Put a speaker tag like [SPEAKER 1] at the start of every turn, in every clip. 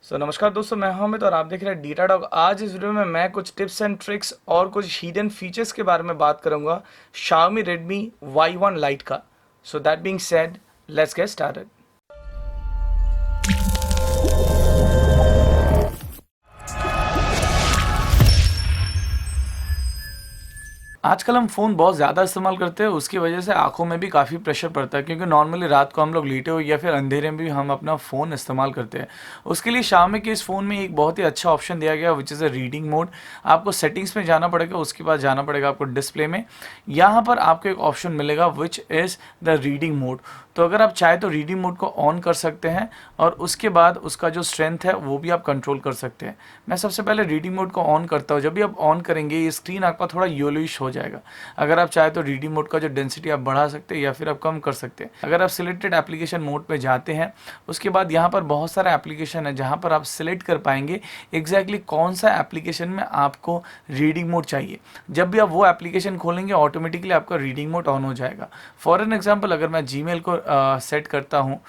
[SPEAKER 1] नमस्कार दोस्तों, मैं हामिद और आप देख रहे हैं डेटा डॉग। आज इस वीडियो में मैं कुछ टिप्स एंड ट्रिक्स और कुछ हिडन फीचर्स के बारे में बात करूंगा Xiaomi Redmi Y1 Lite का। So that being said, let's get started. आजकल हम फ़ोन बहुत ज़्यादा इस्तेमाल करते हैं, उसकी वजह से आंखों में भी काफ़ी प्रेशर पड़ता है, क्योंकि नॉर्मली रात को हम लोग लेटे हुए या फिर अंधेरे में भी हम अपना फ़ोन इस्तेमाल करते हैं। उसके लिए Xiaomi के इस फ़ोन में एक बहुत ही अच्छा ऑप्शन दिया गया, which is a reading mode. आपको सेटिंग्स में जाना पड़ेगा, उसके बाद जाना पड़ेगा आपको डिस्प्ले में। यहाँ पर आपको एक ऑप्शन मिलेगा which is the reading mode. तो अगर आप चाहे तो रीडिंग मोड को ऑन कर सकते हैं और उसके बाद उसका जो स्ट्रेंथ है वो भी आप कंट्रोल कर सकते हैं। मैं सबसे पहले रीडिंग मोड को ऑन करता हूँ। जब भी आप ऑन करेंगे ये स्क्रीन आपका थोड़ा येलोइश हो जाएगा। अगर आप चाहे तो रीडिंग मोड का जो डेंसिटी आप बढ़ा सकते हैं या फिर आप कम कर सकते हैं। अगर आप सिलेक्टेड एप्लीकेशन मोड पे जाते हैं, उसके बाद यहाँ पर बहुत सारा एप्लीकेशन है जहाँ पर आप सिलेक्ट कर पाएंगे एग्जैक्टली कौन सा एप्लीकेशन में आपको रीडिंग मोड चाहिए। जब भी आप वो एप्लीकेशन खोलेंगे ऑटोमेटिकली आपका रीडिंग मोड ऑन हो जाएगा। फॉर एन एग्जाम्पल, अगर मैं जीमेल को सेट करता हूँ,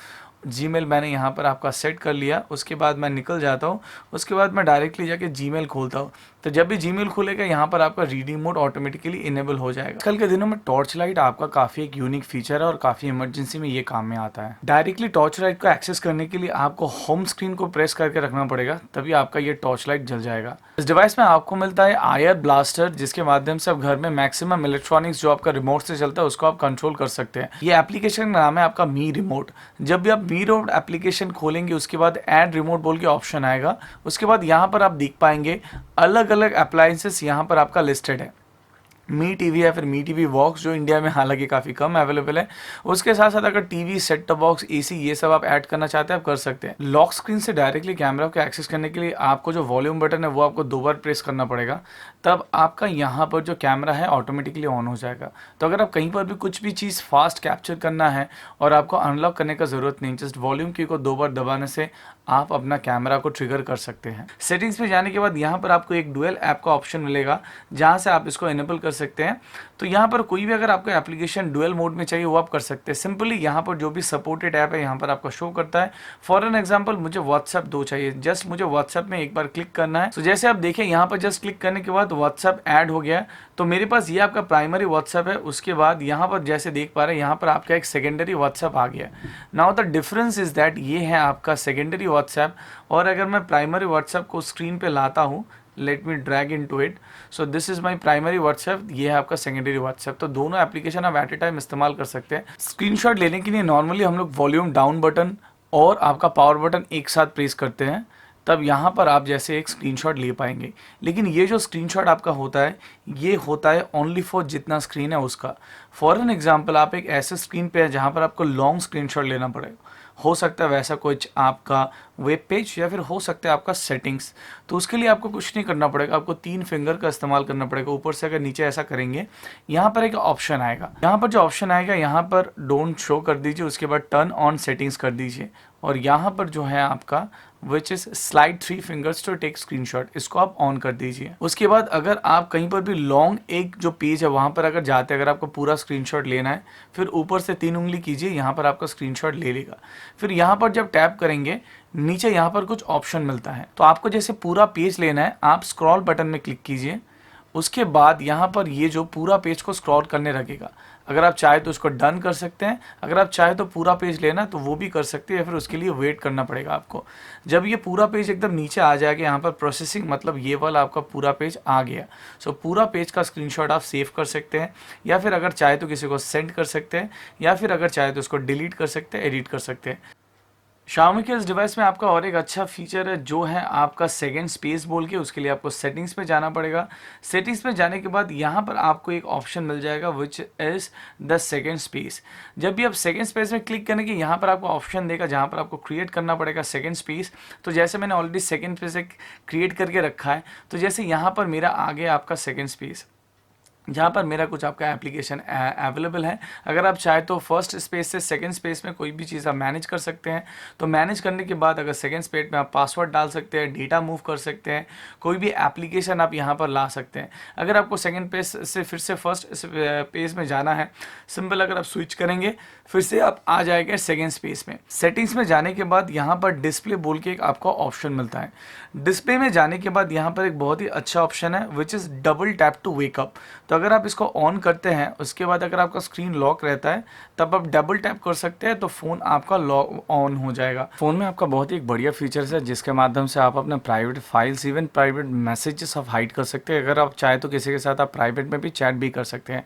[SPEAKER 1] जीमेल मैंने यहाँ पर आपका सेट कर लिया, उसके बाद मैं निकल जाता हूँ, उसके बाद मैं डायरेक्टली जाके जीमेल खोलता हूँ। तो जब भी जीमेल खुलेगा यहाँ पर आपका रीडिंग मोड ऑटोमेटिकली इनेबल हो जाएगा। कल के दिनों में टॉर्च लाइट आपका काफ़ी एक यूनिक फीचर है और काफ़ी इमरजेंसी में ये काम में आता है। डायरेक्टली टॉर्च लाइट को एक्सेस करने के लिए आपको होम स्क्रीन को प्रेस करके रखना पड़ेगा, तभी आपका ये टॉर्च लाइट जल जाएगा। इस डिवाइस में आपको मिलता है आयर ब्लास्टर, जिसके माध्यम से आप घर में मैक्सिमम इलेक्ट्रॉनिक्स जो आपका रिमोट से चलता है उसको आप कंट्रोल कर सकते हैं। ये एप्लीकेशन का नाम है आपका मी रिमोट। जब भी आप मी रिमोट एप्लीकेशन खोलेंगे उसके बाद ऐड रिमोट बोल के ऑप्शन आएगा। उसके बाद यहाँ पर आप देख पाएंगे अलग अलग अप्लायंसेस यहाँ पर आपका लिस्टेड है। मी टीवी या फिर मी टीवी बॉक्स, जो इंडिया में हालांकि काफ़ी कम अवेलेबल है। उसके साथ साथ अगर TV, set top box, AC ये सब आप ऐड करना चाहते हैं आप कर सकते हैं। लॉक स्क्रीन से डायरेक्टली कैमरा को एक्सेस करने के लिए आपको जो वॉल्यूम बटन है वो आपको 2 बार प्रेस करना पड़ेगा, तब आपका यहाँ पर जो कैमरा है ऑटोमेटिकली ऑन हो जाएगा। तो अगर आप कहीं पर भी कुछ भी चीज़ फास्ट कैप्चर करना है और आपको अनलॉक करने का ज़रूरत नहीं, जस्ट वॉल्यूम की को 2 बार दबाने से आप अपना कैमरा को ट्रिगर कर सकते हैं। सेटिंग्स में जाने के बाद यहाँ पर आपको एक डुअल ऐप का ऑप्शन मिलेगा, जहाँ से आप इसको इनेबल कर सकते हैं। तो यहाँ पर कोई भी अगर आपको एप्लीकेशन डुअल मोड में चाहिए वो आप कर सकते हैं। सिंपली यहाँ पर जो भी सपोर्टेड ऐप है यहाँ पर आपको शो करता है। फॉर एन एग्जांपल, मुझे व्हाट्सएप 2 चाहिए, जस्ट मुझे व्हाट्सएप में एक बार क्लिक करना है। तो जैसे आप देखें यहाँ पर जस्ट क्लिक करने के बाद व्हाट्सएप ऐड हो गया। तो मेरे पास ये आपका प्राइमरी व्हाट्सएप है। उसके बाद यहाँ पर जैसे देख पा रहे हैं यहाँ पर आपका एक सेकेंडरी व्हाट्सएप आ गया। Now the difference is that ये है आपका सेकेंडरी व्हाट्सएप, और अगर मैं प्राइमरी व्हाट्सएप को स्क्रीन पे लाता हूँ, let me drag into it. So this is my primary WhatsApp, ये है आपका सेकेंडरी व्हाट्सएप। तो दोनों एप्लीकेशन आप एट ए टाइम इस्तेमाल कर सकते हैं। स्क्रीनशॉट लेने के लिए नॉर्मली हम लोग वॉल्यूम डाउन बटन और आपका पावर बटन एक साथ प्रेस करते हैं, तब यहाँ पर आप जैसे एक स्क्रीनशॉट ले पाएंगे। लेकिन ये जो स्क्रीनशॉट आपका होता है ये होता है ओनली फॉर जितना स्क्रीन है उसका। फॉर एन एग्जांपल, आप एक ऐसे स्क्रीन पे है जहाँ पर आपको लॉन्ग स्क्रीनशॉट लेना पड़ेगा, हो सकता है वैसा कुछ आपका वेब पेज या फिर हो सकता है आपका सेटिंग्स। तो उसके लिए आपको कुछ नहीं करना पड़ेगा, आपको 3 फिंगर का इस्तेमाल करना पड़ेगा। ऊपर से अगर नीचे ऐसा करेंगे यहाँ पर एक ऑप्शन आएगा, यहाँ पर जो ऑप्शन आएगा यहाँ पर डोंट शो कर दीजिए, उसके बाद टर्न ऑन सेटिंग्स कर दीजिए, और यहाँ पर जो है आपका which is slide 3 fingers to take screenshot, इसको आप ऑन कर दीजिए। उसके बाद अगर आप कहीं पर भी लॉन्ग एक जो पेज है वहाँ पर अगर जाते हैं, अगर आपको पूरा स्क्रीनशॉट लेना है, फिर ऊपर से 3 उंगली कीजिए, यहाँ पर आपका स्क्रीनशॉट ले लेगा। फिर यहाँ पर जब टैप करेंगे नीचे यहाँ पर कुछ ऑप्शन मिलता है। तो आपको जैसे पूरा पेज लेना है, आप स्क्रॉल बटन में क्लिक कीजिए। उसके बाद यहाँ पर ये जो पूरा पेज को स्क्रॉल करने लगेगा। अगर आप चाहे तो उसको डन कर सकते हैं, अगर आप चाहे तो पूरा पेज लेना तो वो भी कर सकते हैं, या फिर उसके लिए वेट करना पड़ेगा आपको। जब ये पूरा पेज एकदम नीचे आ जाएगा यहाँ पर प्रोसेसिंग, मतलब ये वाला आपका पूरा पेज आ गया। सो पूरा पेज का स्क्रीनशॉट आप सेव कर सकते हैं, या फिर अगर चाहे तो किसी को सेंड कर सकते हैं, या फिर अगर चाहे तो उसको डिलीट कर सकते हैं, एडिट कर सकते हैं। Xiaomi के इस डिवाइस में आपका और एक अच्छा फीचर है जो है आपका सेकंड स्पेस बोल के। उसके लिए आपको सेटिंग्स में जाना पड़ेगा। सेटिंग्स में जाने के बाद यहाँ पर आपको एक ऑप्शन मिल जाएगा which is the second space. जब भी आप सेकंड स्पेस में क्लिक करेंगे यहाँ पर आपको ऑप्शन देगा जहाँ पर आपको क्रिएट करना पड़ेगा सेकंड स्पेस। तो जैसे मैंने ऑलरेडी सेकंड स्पेस क्रिएट करके रखा है, तो जैसे यहाँ पर मेरा आ गया आपका सेकंड स्पेस। जहाँ पर मेरा कुछ आपका एप्लीकेशन अवेलेबल है। अगर आप चाहे तो फर्स्ट स्पेस से सेकंड स्पेस में कोई भी चीज़ आप मैनेज कर सकते हैं। तो मैनेज करने के बाद अगर सेकंड स्पेस में आप पासवर्ड डाल सकते हैं, डेटा मूव कर सकते हैं, कोई भी एप्लीकेशन आप यहाँ पर ला सकते हैं। अगर आपको सेकंड पेज से फिर से फर्स्ट पेज में जाना है, सिंपल अगर आप स्विच करेंगे फिर से आप आ जाएंगे सेकंड स्पेस में। सेटिंग्स में जाने के बाद यहाँ पर डिस्प्ले बोल के एक आपको ऑप्शन मिलता है। डिस्प्ले में जाने के बाद यहाँ पर एक बहुत ही अच्छा ऑप्शन है which is double tap to wake up. तो अगर आप इसको ऑन करते हैं उसके बाद अगर आपका स्क्रीन लॉक रहता है तब आप डबल टैप कर सकते हैं तो फ़ोन आपका लॉक ऑन हो जाएगा। फ़ोन में आपका बहुत ही एक बढ़िया फीचर्स है जिसके माध्यम से आप अपना private files even private messages आप हाइड कर सकते हैं। अगर आप चाहे तो किसी के साथ आप प्राइवेट में भी चैट भी कर सकते हैं।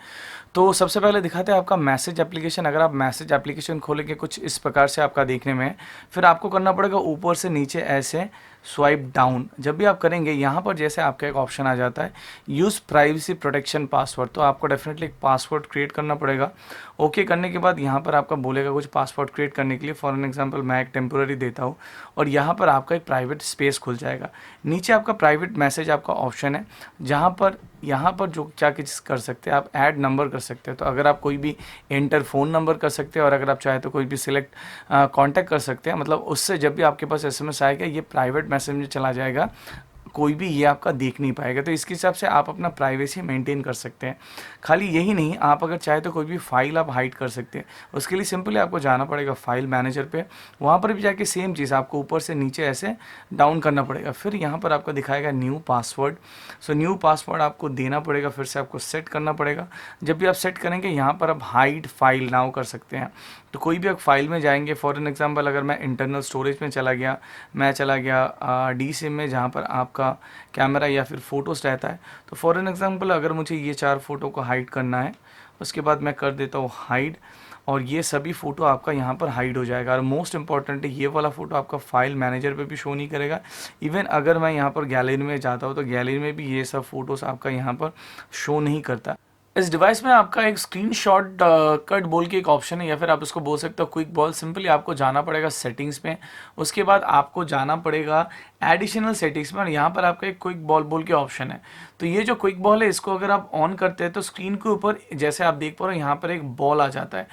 [SPEAKER 1] तो सबसे पहले दिखाते हैं आपका मैसेज एप्लीकेशन। अगर आप मैसेज एप्लीकेशन खोलेंगे कुछ इस प्रकार से आपका देखने में है। फिर आपको करना पड़ेगा ऊपर से नीचे ऐसे स्वाइप डाउन। जब भी आप करेंगे यहाँ पर जैसे आपका एक ऑप्शन आ जाता है यूज़ प्राइवेसी प्रोटेक्शन पासवर्ड, तो आपको डेफिनेटली एक पासवर्ड क्रिएट करना पड़ेगा। ओके करने के बाद यहाँ पर आपका बोलेगा कुछ पासवर्ड क्रिएट करने के लिए। फॉर एन एग्जांपल मैं एक टेम्पोररी देता हूँ और यहाँ पर आपका एक प्राइवेट स्पेस खुल जाएगा। नीचे आपका प्राइवेट मैसेज आपका ऑप्शन है जहाँ पर यहाँ पर जो क्या चीज़ कर सकते हैं आप ऐड नंबर कर सकते हैं। तो अगर आप कोई भी एंटर फ़ोन नंबर कर सकते हैं और अगर आप चाहे तो कोई भी सिलेक्ट कांटेक्ट कर सकते हैं। मतलब उससे जब भी आपके पास एसएमएस आएगा ये प्राइवेट मैसेज में चला जाएगा, कोई भी ये आपका देख नहीं पाएगा। तो इसके हिसाब से आप अपना प्राइवेसी मेंटेन कर सकते हैं। खाली यही नहीं, आप अगर चाहे तो कोई भी फाइल आप हाइड कर सकते हैं। उसके लिए सिंपली आपको जाना पड़ेगा फाइल मैनेजर पे, वहाँ पर भी जाके सेम चीज़ आपको ऊपर से नीचे ऐसे डाउन करना पड़ेगा। फिर यहाँ पर आपको दिखाएगा new password. So new password आपको देना पड़ेगा, फिर से आपको सेट करना पड़ेगा। जब भी आप सेट करेंगे यहाँ पर आप हाइड फाइल नाउ कर सकते हैं। तो कोई भी आप फाइल में जाएंगे, फॉर एन एग्जांपल अगर मैं इंटरनल स्टोरेज में चला गया, मैं चला गया डी सिम में जहाँ पर आपका कैमरा या फिर फ़ोटोज़ रहता है। तो फॉर एन एग्जांपल अगर मुझे ये 4 फ़ोटो को हाइड करना है, उसके बाद मैं कर देता हूँ हाइड और ये सभी फ़ोटो आपका यहाँ पर हाइड हो जाएगा। और मोस्ट इंपॉर्टेंट ये वाला फ़ोटो आपका फाइल मैनेजर पे भी शो नहीं करेगा। इवन अगर मैं यहाँ पर गैलरी में जाता हूँ तो गैलरी में भी ये सब फ़ोटोज़ आपका यहाँ पर शो नहीं करता। इस डिवाइस में आपका एक स्क्रीनशॉट कट बोल के एक ऑप्शन है या फिर आप इसको बोल सकते हो क्विक बॉल। सिंपली आपको जाना पड़ेगा सेटिंग्स में, उसके बाद आपको जाना पड़ेगा एडिशनल सेटिंग्स में और यहाँ पर आपका एक क्विक बॉल बोल के ऑप्शन है। तो ये जो क्विक बॉल है इसको अगर आप ऑन करते हैं तो स्क्रीन के ऊपर जैसे आप देख पा रहे हो यहाँ पर एक बॉल आ जाता है।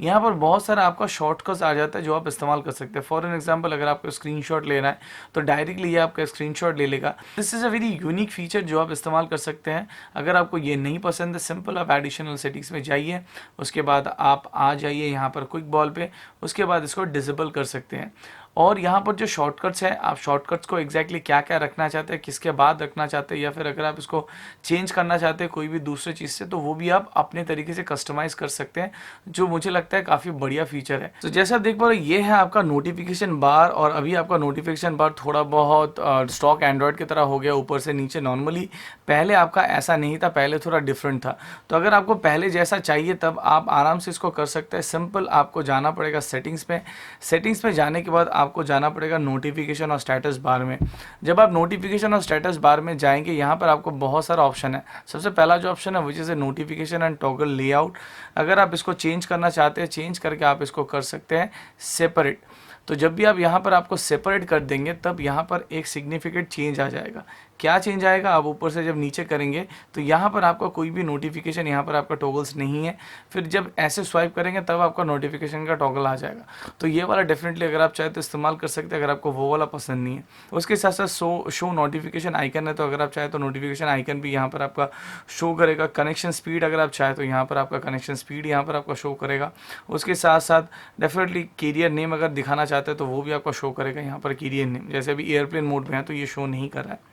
[SPEAKER 1] यहाँ पर बहुत सारा आपका शॉर्टकट्स आ जाता है जो आप इस्तेमाल कर सकते हैं। फॉर एन एग्जांपल अगर आपको स्क्रीनशॉट लेना है तो डायरेक्टली ये आपका स्क्रीनशॉट ले लेगा। This is a very unique feature जो आप इस्तेमाल कर सकते हैं। अगर आपको ये नहीं पसंद है सिंपल आप एडिशनल सेटिंग्स में जाइए, उसके बाद आप आ जाइए यहाँ पर क्विक बॉल पे, उसके बाद इसको डिसेबल कर सकते हैं। और यहाँ पर जो शॉर्टकट्स है आप शॉर्टकट्स को एग्जैक्टली क्या क्या रखना चाहते हैं, किसके बाद रखना चाहते हैं या फिर अगर आप इसको चेंज करना चाहते हैं कोई भी दूसरे चीज़ से तो वो भी आप अपने तरीके से कस्टमाइज़ कर सकते हैं, जो मुझे लगता है काफ़ी बढ़िया फीचर है। तो जैसे आप देख पा रहे हो ये है आपका नोटिफिकेशन बार और अभी आपका नोटिफिकेशन बार थोड़ा बहुत स्टॉक एंड्रॉयड की तरह हो गया ऊपर से नीचे। नॉर्मली पहले आपका ऐसा नहीं था, पहले थोड़ा डिफरेंट था। तो अगर आपको पहले जैसा चाहिए तब आप आराम से इसको कर सकते हैं। सिंपल आपको जाना पड़ेगा सेटिंग्स में, सेटिंग्स में जाने के बाद आपको जाना पड़ेगा नोटिफिकेशन और स्टेटस बार में। जब आप नोटिफिकेशन और स्टेटस बार में जाएंगे यहाँ पर आपको बहुत सारा ऑप्शन है। सबसे पहला जो ऑप्शन है which is a notification and toggle layout. अगर आप इसको चेंज करना चाहते हैं चेंज करके आप इसको कर सकते हैं सेपरेट। तो जब भी आप यहाँ पर आपको सेपरेट कर देंगे तब यहाँ पर एक सिग्निफिकेंट चेंज आ जाएगा। क्या चेंज आएगा, आप ऊपर से जब नीचे करेंगे तो यहाँ पर आपका कोई भी नोटिफिकेशन यहाँ पर आपका टॉगल्स नहीं है। फिर जब ऐसे स्वाइप करेंगे तब आपका नोटिफिकेशन का टॉगल आ जाएगा। तो ये वाला डेफिनेटली अगर आप चाहे तो इस्तेमाल कर सकते हैं अगर आपको वो वाला पसंद नहीं है। उसके साथ साथ शो नोटिफिकेशन आइकन है, तो अगर आप चाहे तो नोटिफिकेशन आइकन भी यहाँ पर आपका शो करेगा। कनेक्शन स्पीड अगर आप चाहे तो यहाँ पर आपका कनेक्शन स्पीड यहाँ पर आपका शो करेगा। उसके साथ साथ डेफिनेटली कैरियर नेम अगर दिखाना चाहते हैं तो वो भी आपका शो करेगा यहाँ पर कैरियर नेम। जैसे अभी एयरप्लेन मोड में है तो ये शो नहीं कर रहा है।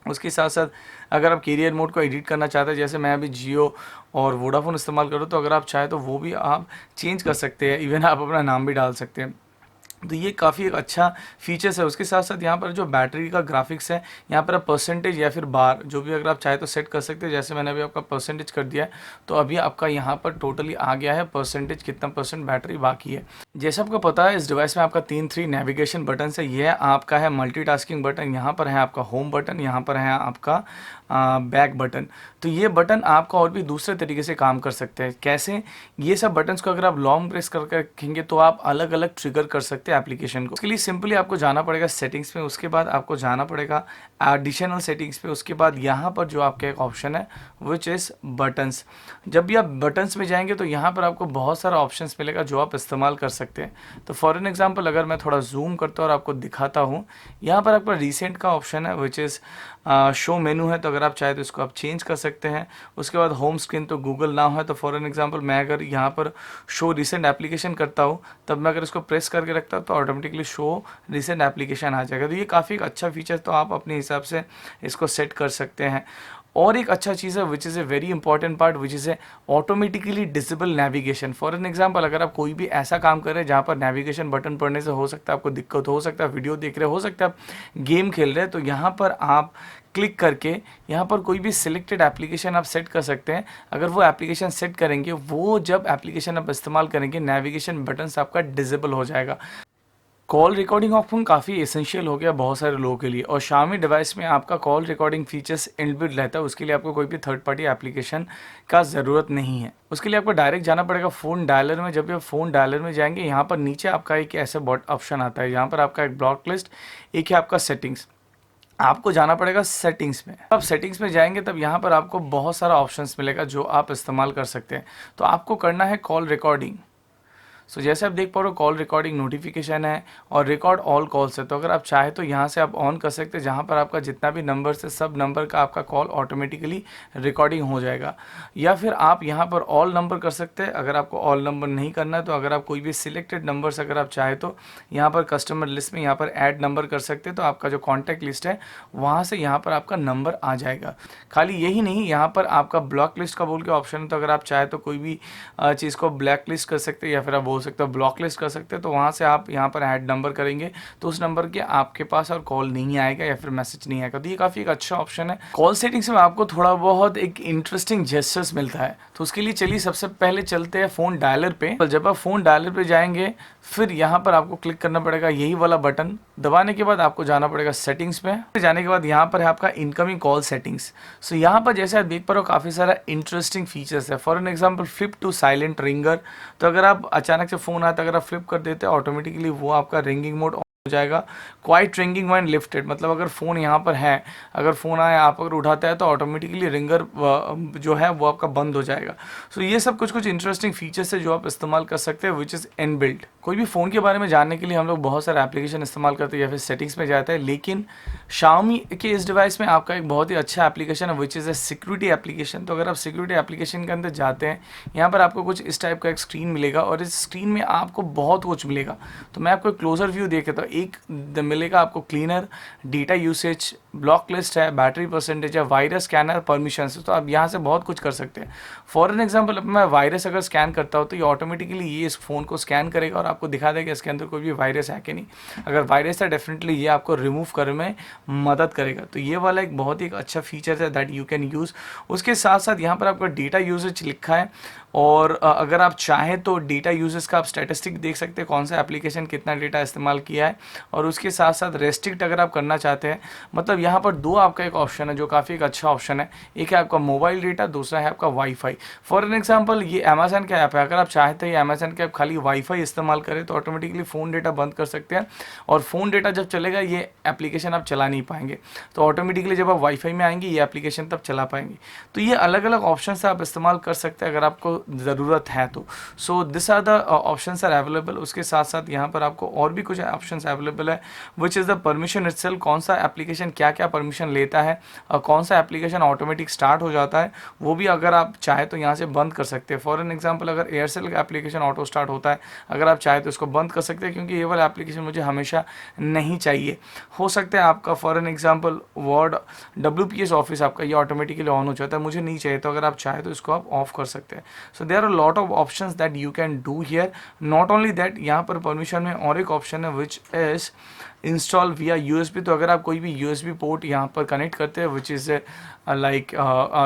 [SPEAKER 1] उसके साथ साथ अगर आप कैरियर मोड को एडिट करना चाहते हैं, जैसे मैं अभी जियो और वोडाफोन इस्तेमाल करूँ, तो अगर आप चाहें तो वो भी आप चेंज कर सकते हैं। इवन आप अपना नाम भी डाल सकते हैं। तो ये काफ़ी एक अच्छा फीचर्स है। उसके साथ साथ यहाँ पर जो बैटरी का ग्राफिक्स है यहाँ पर आप परसेंटेज या फिर बार जो भी अगर आप चाहे तो सेट कर सकते हैं। जैसे मैंने अभी आपका परसेंटेज कर दिया है तो अभी आपका यहाँ पर टोटली आ गया है परसेंटेज, कितना परसेंट बैटरी बाकी है। जैसे आपको पता है इस डिवाइस में आपका 3 नेविगेशन बटन है। यह आपका है मल्टीटास्किंग बटन, यहाँ पर है आपका होम बटन, यहाँ पर है आपका बैक बटन। तो ये बटन आपका और भी दूसरे तरीके से काम कर सकते हैं। कैसे, ये सब बटन्स को अगर आप लॉन्ग प्रेस करके रखेंगे तो आप अलग अलग ट्रिगर कर सकते हैं एप्लीकेशन को। उसके लिए सिंपली आपको जाना पड़ेगा सेटिंग्स में, उसके बाद आपको जाना पड़ेगा एडिशनल सेटिंग्स पे, उसके बाद यहाँ पर जो आपका एक ऑप्शन है विच इज़ बटन्स। जब भी आप बटन्स में जाएंगे तो यहाँ पर आपको बहुत सारा ऑप्शंस मिलेगा जो आप इस्तेमाल कर सकते हैं। तो फॉर एन एग्जांपल अगर मैं थोड़ा जूम करता हूँ और आपको दिखाता हूँ, यहाँ पर आपका रिसेंट का ऑप्शन है विच इज़ शो मेनू है, तो अगर आप चाहे तो इसको आप चेंज कर सकते हैं। उसके बाद होम स्क्रीन तो गूगल नाउ है, तो फॉर एन एग्जांपल मैं अगर यहाँ पर शो रिसेंट एप्लीकेशन करता हूँ, तब मैं अगर इसको प्रेस करके रखता हूँ तो ऑटोमेटिकली शो रिसेंट एप्लीकेशन आ जाएगा। तो ये काफ़ी अच्छा फीचर, तो आप अपने हिसाब से इसको सेट कर सकते हैं। और एक अच्छा चीज़ है which is a very important part which is a automatically disable navigation. For an example अगर आप कोई भी ऐसा काम कर रहे हैं जहाँ पर नेविगेशन बटन पड़ने से हो सकता है आपको दिक्कत, हो सकता है वीडियो देख रहे हो सकता है आप गेम खेल रहे हैं, तो यहाँ पर आप क्लिक करके यहाँ पर कोई भी सिलेक्टेड एप्लीकेशन आप सेट कर सकते हैं। अगर वो एप्लीकेशन सेट करेंगे, वो जब एप्लीकेशन आप इस्तेमाल करेंगे, नेविगेशन बटन आपका डिसेबल हो जाएगा। कॉल रिकॉर्डिंग ऑप्शन काफ़ी एसेंशियल हो गया बहुत सारे लोगों के लिए, और Xiaomi डिवाइस में आपका कॉल रिकॉर्डिंग फीचर्स इनबिल्ट रहता है। उसके लिए आपको कोई भी थर्ड पार्टी एप्लीकेशन का ज़रूरत नहीं है। उसके लिए आपको डायरेक्ट जाना पड़ेगा फ़ोन डायलर में। जब भी आप फ़ोन डायलर में जाएंगे, यहाँ पर नीचे आपका एक ऐसा ऑप्शन आता है, यहाँ पर आपका एक ब्लॉक लिस्ट, एक है आपका सेटिंग्स। आपको जाना पड़ेगा सेटिंग्स में। आप सेटिंग्स में जाएंगे तब यहाँ पर आपको बहुत सारा ऑप्शंस मिलेगा जो आप इस्तेमाल कर सकते हैं। तो आपको करना है कॉल रिकॉर्डिंग। सो जैसे आप देख पा रहे हो कॉल रिकॉर्डिंग नोटिफिकेशन है और रिकॉर्ड ऑल कॉल्स है। तो अगर आप चाहे तो यहाँ से आप ऑन कर सकते हैं, जहाँ पर आपका जितना भी नंबर है सब नंबर का आपका कॉल ऑटोमेटिकली रिकॉर्डिंग हो जाएगा। या फिर आप यहाँ पर ऑल नंबर कर सकते हैं। अगर आपको ऑल नंबर नहीं करना है तो अगर आप कोई भी सिलेक्टेड नंबर्स अगर आप चाहे तो यहाँ पर कस्टमर लिस्ट में यहाँ पर ऐड नंबर कर सकते हैं, तो आपका जो कॉन्टैक्ट लिस्ट है वहाँ से यहाँ पर आपका नंबर आ जाएगा। खाली यही नहीं, यहाँ पर आपका ब्लॉक लिस्ट का बोल के ऑप्शन है, तो अगर आप चाहे तो कोई भी चीज़ को ब्लैक लिस्ट कर सकते हैं या फिर आप बोल सकते हो ब्लॉक लिस्ट कर सकते हैं। तो वहाँ से आप यहाँ पर ऐड नंबर करेंगे तो उस नंबर के आपके पास और कॉल नहीं आएगा या फिर मैसेज नहीं आएगा। तो ये काफ़ी एक अच्छा ऑप्शन है। कॉल सेटिंग्स में आपको थोड़ा बहुत एक इंटरेस्टिंग जेस्चर्स मिलता है, तो उसके लिए चलिए सबसे पहले चलते हैं फ़ोन डायलर पे। जब आप फ़ोन डायलर पे जाएंगे, फिर यहाँ पर आपको क्लिक करना पड़ेगा यही वाला बटन। दबाने के बाद आपको जाना पड़ेगा सेटिंग्स पे। जाने के बाद यहाँ पर है आपका इनकमिंग कॉल सेटिंग्स। सो यहाँ पर जैसे आप देख पा रहे हो काफ़ी सारा इंटरेस्टिंग फीचर्स है। For an example flip to silent ringer. तो अगर आप अचानक से फ़ोन आता है, अगर आप फ्लिप कर देते हैं ऑटोमेटिकली वो आपका रिंगिंग मोड हो जाएगा। क्वाइट रिंगिंग व्हेन लिफ्टेड, मतलब अगर फ़ोन यहाँ पर है, अगर फ़ोन आया आप अगर उठाते हैं तो ऑटोमेटिकली रिंगर जो है वो आपका बंद हो जाएगा। सो ये सब कुछ कुछ इंटरेस्टिंग फीचर्स है जो आप इस्तेमाल कर सकते हैं विच इज़ इनबिल्ट। कोई भी फ़ोन के बारे में जानने के लिए हम लोग बहुत सारे एप्लीकेशन इस्तेमाल करते हैं या फिर सेटिंग्स में जाते हैं, लेकिन Xiaomi के इस डिवाइस में आपका एक बहुत ही अच्छा एप्लीकेशन है which is a security application. तो अगर आप सिक्योरिटी एप्लीकेशन के अंदर जाते हैं, यहाँ पर आपको कुछ इस टाइप का एक स्क्रीन मिलेगा और इस स्क्रीन में आपको बहुत कुछ मिलेगा। तो मैं आपको एक क्लोजर व्यू देख देता हूँ। एक मिलेगा आपको cleaner, data usage, block list है, बैटरी परसेंटेज है, वायरस स्कैनर, परमिशन। तो आप यहाँ से बहुत कुछ कर सकते हैं। फॉर एन एग्जाम्पल मैं वायरस अगर स्कैन करता हूँ तो ये ऑटोमेटिकली ये इस फ़ोन को स्कैन करेगा और आपको दिखा देगा इसके अंदर कोई भी वायरस है कि नहीं। अगर वायरस है डेफिनेटली ये आपको रिमूव करने में मदद करेगा। तो ये वाला एक बहुत ही अच्छा फीचर है दैट यू कैन यूज़। उसके साथ साथ यहाँ पर आपका डेटा यूसेज लिखा है और अगर आप चाहें तो डेटा यूजेस का आप स्टैटिस्टिक देख सकते हैं, कौन सा एप्लीकेशन कितना डेटा इस्तेमाल किया है। और उसके साथ साथ रेस्ट्रिक्ट अगर आप करना चाहते हैं, मतलब यहाँ पर दो आपका एक ऑप्शन है जो काफ़ी एक अच्छा ऑप्शन है। एक है आपका मोबाइल डेटा, दूसरा है आपका वाईफाई। फॉर एन एग्जांपल ये अमेजन का ऐप है। अगर आप चाहते हैं अमेजन का ऐप खाली वाईफाई इस्तेमाल करें तो ऑटोमेटिकली फ़ोन डेटा बंद कर सकते हैं, और फ़ोन डेटा जब चलेगा ये एप्लीकेशन आप चला नहीं पाएंगे। तो ऑटोमेटिकली जब आप वाईफाई में आएंगे ये एप्लीकेशन तब चला पाएंगे। तो ये अलग अलग ऑप्शन आप इस्तेमाल कर सकते हैं अगर आपको ज़रूरत है तो। So this are the options are available. उसके साथ साथ यहाँ पर आपको और भी कुछ ऑप्शंस अवेलेबल है which is the permission itself. कौन सा एप्लीकेशन क्या क्या परमिशन लेता है और कौन सा एप्लीकेशन ऑटोमेटिक स्टार्ट हो जाता है, वो भी अगर आप चाहे तो यहाँ से बंद कर सकते हैं। फॉर एन एग्जाम्पल अगर एयरसेल का एप्लीकेशन ऑटो स्टार्ट होता है, अगर आप चाहे तो इसको बंद कर सकते हैं क्योंकि ये वाला एप्लीकेशन मुझे हमेशा नहीं चाहिए। हो सकता है आपका for an example word WPS office आपका ये ऑटोमेटिकली ऑन हो जाता है, मुझे नहीं चाहिए, तो अगर आप चाहे तो इसको आप ऑफ कर सकते हैं। So there are lot of options that you can do here. Not only that, यहाँ पर परमिशन में और एक ऑप्शन है which is install via USB. तो अगर आप कोई भी यूएसबी पोर्ट यहाँ पर कनेक्ट करते हैं which is like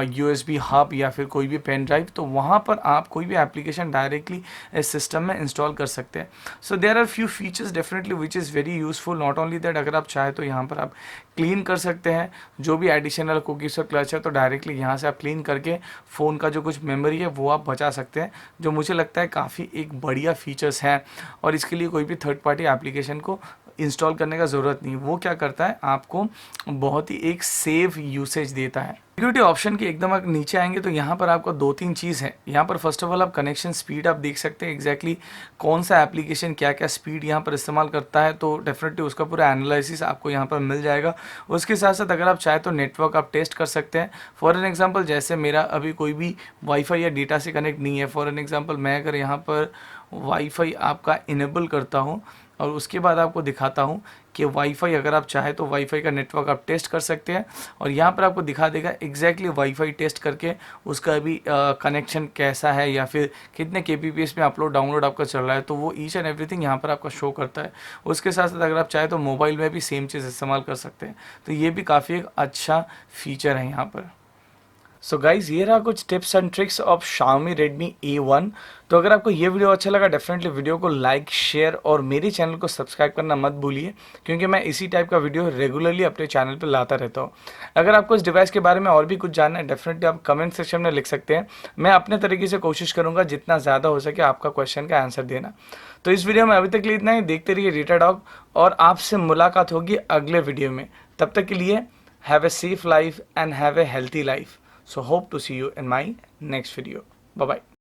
[SPEAKER 1] USB hub या फिर कोई भी पेन ड्राइव, तो वहाँ पर आप कोई भी एप्लीकेशन डायरेक्टली इस सिस्टम में इंस्टॉल कर सकते हैं। So there are few features definitely which is very useful. Not only that, अगर आप चाहे तो यहाँ पर आप क्लीन कर सकते हैं जो भी एडिशनल कुकीज़ और क्लच है, तो डायरेक्टली यहाँ से आप क्लीन करके फ़ोन का जो कुछ मेमोरी है वो आप बचा सकते हैं, जो मुझे लगता है काफ़ी एक बढ़िया फीचर्स हैं। और इसके लिए कोई भी थर्ड पार्टी एप्लीकेशन को इंस्टॉल करने का ज़रूरत नहीं। वो क्या करता है, आपको बहुत ही एक सेफ यूसेज देता है। सिक्योरिटी ऑप्शन के एकदम आप नीचे आएंगे तो यहाँ पर आपको 2-3 चीज़ है। यहाँ पर फर्स्ट ऑफ ऑल आप कनेक्शन स्पीड आप देख सकते हैं एग्जैक्टली कौन सा एप्लीकेशन क्या क्या स्पीड यहाँ पर इस्तेमाल करता है, तो डेफिनेटली उसका पूरा एनालिसिस आपको यहाँ पर मिल जाएगा। उसके साथ साथ अगर आप चाहे तो नेटवर्क आप टेस्ट कर सकते हैं। फॉर एन एग्जाम्पल, जैसे मेरा अभी कोई भी वाईफाई या डेटा से कनेक्ट नहीं है, फॉर एन एग्जाम्पल मैं अगर यहाँ पर वाईफाई आपका इनेबल करता हूँ और उसके बाद आपको दिखाता हूँ कि वाईफाई, अगर आप चाहे तो वाईफाई का नेटवर्क आप टेस्ट कर सकते हैं और यहाँ पर आपको दिखा देगा एग्जैक्टली वाईफाई टेस्ट करके उसका अभी कनेक्शन कैसा है या फिर कितने kbps में अपलोड डाउनलोड आपका चल रहा है, तो वो ईच एंड एवरीथिंग यहाँ पर आपका शो करता है। उसके साथ साथ अगर आप चाहे तो मोबाइल में भी सेम चीज़ इस्तेमाल कर सकते हैं, तो ये भी काफ़ी एक अच्छा फीचर है यहाँ पर। सो गाइज, ये रहा कुछ tips and tricks of Xiaomi Redmi A1। तो अगर आपको ये वीडियो अच्छा लगा, डेफिनेटली वीडियो को लाइक, शेयर और मेरे चैनल को सब्सक्राइब करना मत भूलिए, क्योंकि मैं इसी टाइप का वीडियो रेगुलरली अपने चैनल पर लाता रहता हूँ। अगर आपको इस डिवाइस के बारे में और भी कुछ जानना है, डेफिनेटली आप कमेंट सेक्शन में लिख सकते हैं। मैं अपने तरीके से कोशिश करूँगा जितना ज़्यादा हो सके आपका क्वेश्चन का आंसर देना। तो इस वीडियो में अभी तक के लिए इतना ही। देखते रहिए डेटा डॉग और आपसे मुलाकात होगी अगले वीडियो में। तब तक के लिए have a safe life and have a healthy life. So hope to see you in my next video. Bye bye.